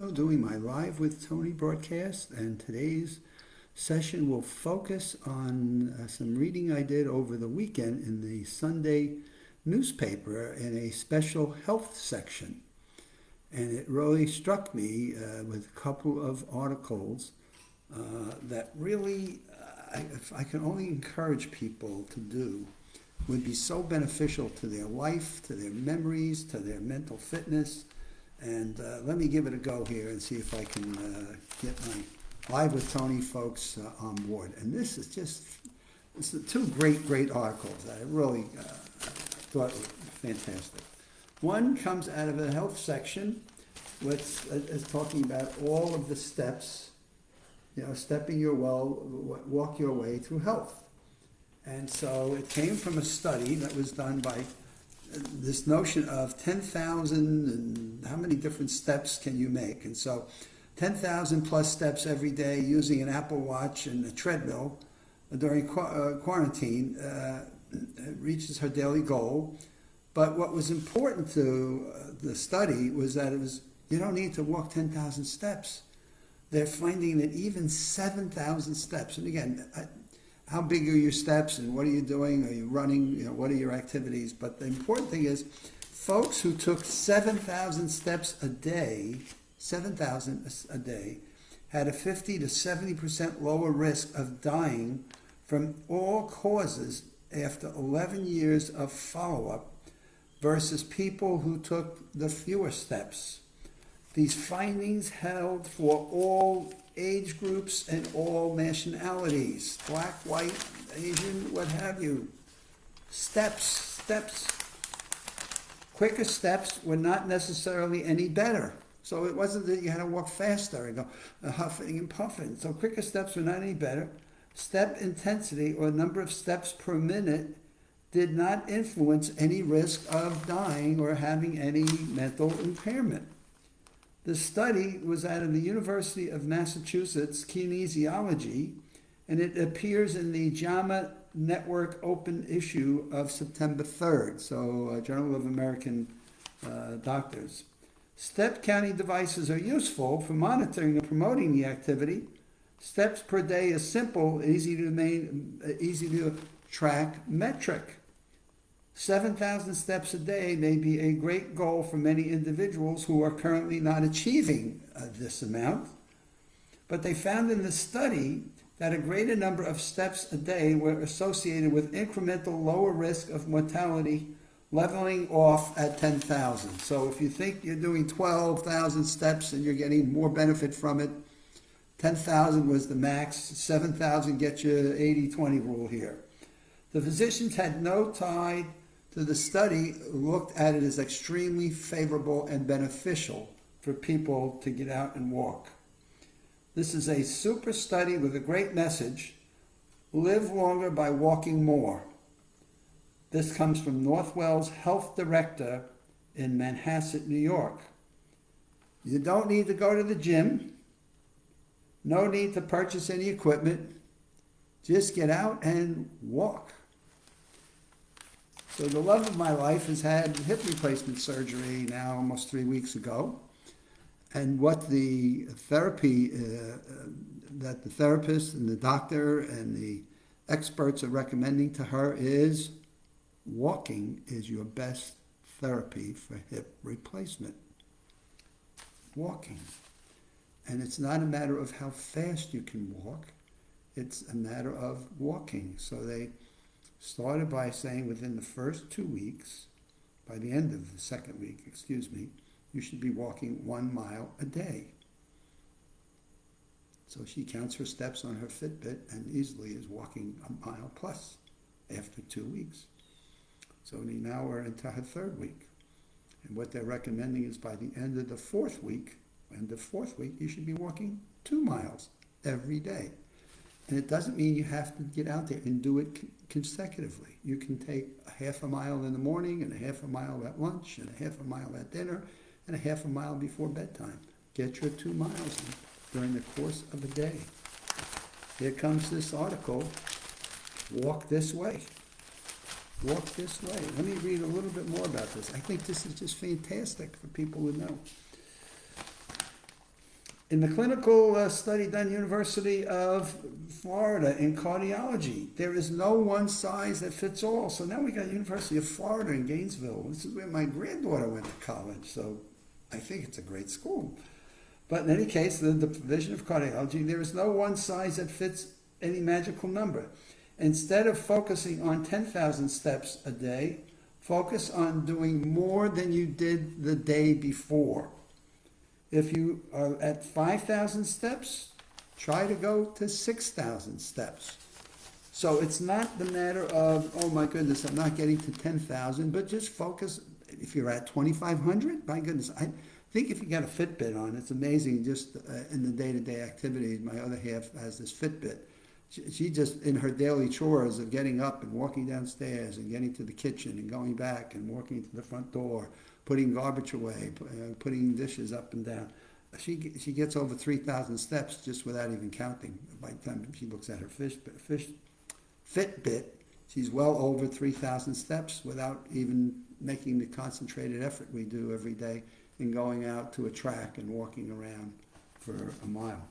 Doing my Live with Tony broadcast, and today's session will focus on some reading I did over the weekend in the Sunday newspaper in a special health section. And it really struck me with a couple of articles that really, if I can only encourage people to do, would be so beneficial to their life, to their memories, to their mental fitness. And let me give it a go here and see if I can get my Live with Tony folks on board. And this is two great articles that I really thought were fantastic. One comes out of a health section, which is talking about all of the steps, stepping walk your way through health. And so it came from a study that was done by this notion of 10,000 and how many different steps can you make. And so 10,000 plus steps every day using an Apple Watch and a treadmill during quarantine reaches her daily goal. But what was important to the study was that you don't need to walk 10,000 steps. They're finding that even 7,000 steps, and again, how big are your steps and what are you doing? Are you running? What are your activities? But the important thing is, folks who took 7,000 steps a day, 7,000 a day, had a 50 to 70% lower risk of dying from all causes after 11 years of follow-up versus people who took the fewer steps. These findings held for all age groups and all nationalities, black, white, Asian, what have you. Steps. Quicker steps were not necessarily any better. So it wasn't that you had to walk faster and go huffing and puffing. So quicker steps were not any better. Step intensity or number of steps per minute did not influence any risk of dying or having any mental impairment. The study was out of the University of Massachusetts Kinesiology, and it appears in the JAMA Network Open issue of September 3rd, so Journal of American Doctors. Step counting devices are useful for monitoring and promoting the activity. Steps per day is simple, easy to track metric. 7,000 steps a day may be a great goal for many individuals who are currently not achieving this amount. But they found in the study that a greater number of steps a day were associated with incremental lower risk of mortality, leveling off at 10,000. So if you think you're doing 12,000 steps and you're getting more benefit from it, 10,000 was the max, 7,000 gets you 80-20 rule here. The physicians had no tie to the study, looked at it as extremely favorable and beneficial for people to get out and walk. This is a super study with a great message. Live longer by walking more. This comes from Northwell's health director in Manhasset, New York. You don't need to go to the gym. No need to purchase any equipment. Just get out and walk. So the love of my life has had hip replacement surgery now almost 3 weeks ago. And what the therapy that the therapist and the doctor and the experts are recommending to her is walking is your best therapy for hip replacement. Walking. And it's not a matter of how fast you can walk. It's a matter of walking. So they started by saying within the first 2 weeks, by the end of the second week, you should be walking 1 mile a day. So she counts her steps on her Fitbit and easily is walking a mile plus after 2 weeks. So now we're into her third week. And what they're recommending is by the end of the fourth week, you should be walking 2 miles every day. And it doesn't mean you have to get out there and do it consecutively. You can take a half a mile in the morning and a half a mile at lunch and a half a mile at dinner and a half a mile before bedtime. Get your 2 miles in during the course of a day. Here comes this article, Walk This Way. Walk This Way. Let me read a little bit more about this. I think this is just fantastic for people to know. In the clinical study done University of Florida in cardiology, there is no one size that fits all. So now we got University of Florida in Gainesville. This is where my granddaughter went to college, so I think it's a great school. But in any case, the division of cardiology, there is no one size that fits any magical number. Instead of focusing on 10,000 steps a day, focus on doing more than you did the day before. If you are at 5,000 steps, try to go to 6,000 steps. So it's not the matter of, oh my goodness, I'm not getting to 10,000, but just focus. If you're at 2,500, my goodness, I think if you got a Fitbit on, it's amazing just in the day-to-day activities. My other half has this Fitbit. She just, in her daily chores of getting up and walking downstairs and getting to the kitchen and going back and walking to the front door, putting garbage away, putting dishes up and down. She gets over 3,000 steps just without even counting. By the time she looks at her Fitbit, she's well over 3,000 steps without even making the concentrated effort we do every day in going out to a track and walking around for a mile.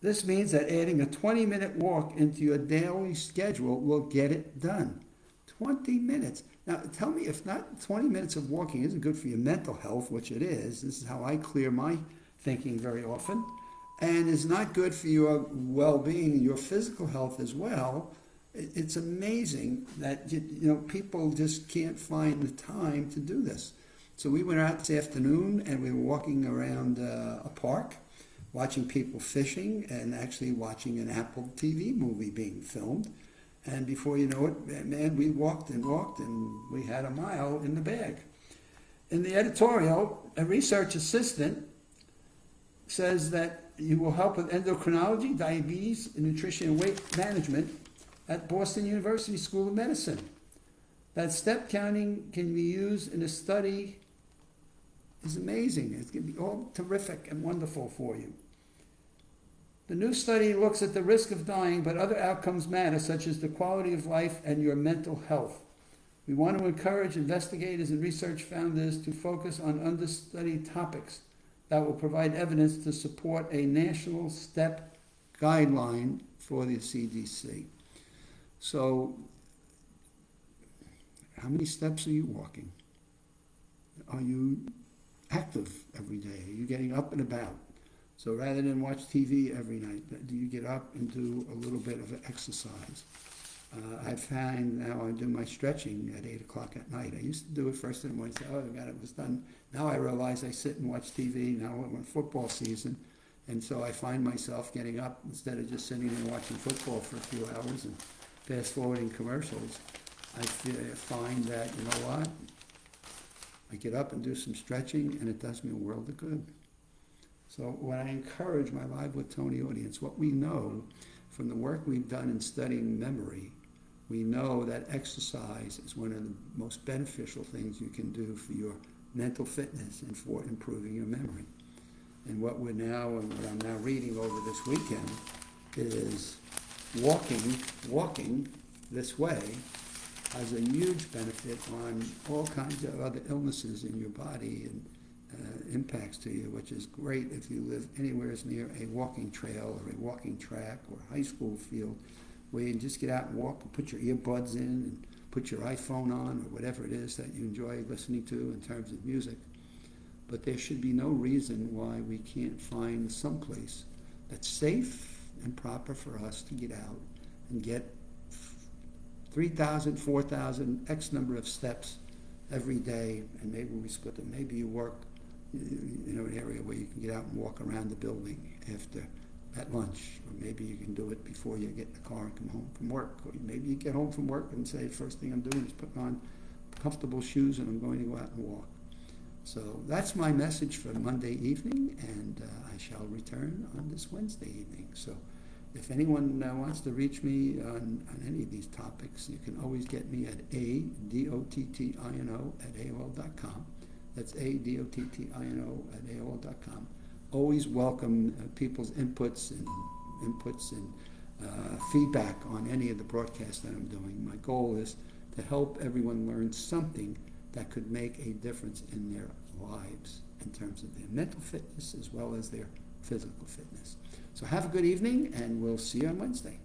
This means that adding a 20-minute walk into your daily schedule will get it done. 20 minutes. Now, tell me if not 20 minutes of walking isn't good for your mental health, which it is. This is how I clear my thinking very often. And is not good for your well-being, your physical health as well. It's amazing that people just can't find the time to do this. So we went out this afternoon and we were walking around a park, watching people fishing and actually watching an Apple TV movie being filmed. And before you know it, man, we walked and we had a mile in the bag. In the editorial, a research assistant says that you will help with endocrinology, diabetes, nutrition, and weight management at Boston University School of Medicine. That step counting can be used in a study is amazing. It's going to be all terrific and wonderful for you. The new study looks at the risk of dying, but other outcomes matter, such as the quality of life and your mental health. We want to encourage investigators and research founders to focus on understudied topics that will provide evidence to support a national STEP guideline for the CDC. So, how many steps are you walking? Are you active every day? Are you getting up and about? So rather than watch TV every night, do you get up and do a little bit of exercise? I find now I do my stretching at 8 o'clock at night. I used to do it first thing in the morning, say, oh God, it was done. Now I realize I sit and watch TV. Now we're in football season. And so I find myself getting up instead of just sitting and watching football for a few hours and fast forwarding commercials. I find that, you know what? I get up and do some stretching and it does me a world of good. So when I encourage my Live with Tony audience, what we know from the work we've done in studying memory, we know that exercise is one of the most beneficial things you can do for your mental fitness and for improving your memory. And what I'm now reading over this weekend is walking this way has a huge benefit on all kinds of other illnesses in your body and impacts to you, which is great if you live anywhere near a walking trail or a walking track or a high school field where you can just get out and walk and put your earbuds in and put your iPhone on or whatever it is that you enjoy listening to in terms of music. But there should be no reason why we can't find someplace that's safe and proper for us to get out and get 3,000, 4,000, X number of steps every day, and maybe we split them. Maybe you work an area where you can get out and walk around the building at lunch, or maybe you can do it before you get in the car and come home from work, or maybe you get home from work and say, first thing I'm doing is putting on comfortable shoes and I'm going to go out and walk. So that's my message for Monday evening, and I shall return on this Wednesday evening. So if anyone wants to reach me on any of these topics, you can always get me at adottino@aol.com. That's adottino@aol.com. Always welcome people's inputs and feedback on any of the broadcasts that I'm doing. My goal is to help everyone learn something that could make a difference in their lives in terms of their mental fitness as well as their physical fitness. So have a good evening, and we'll see you on Wednesday.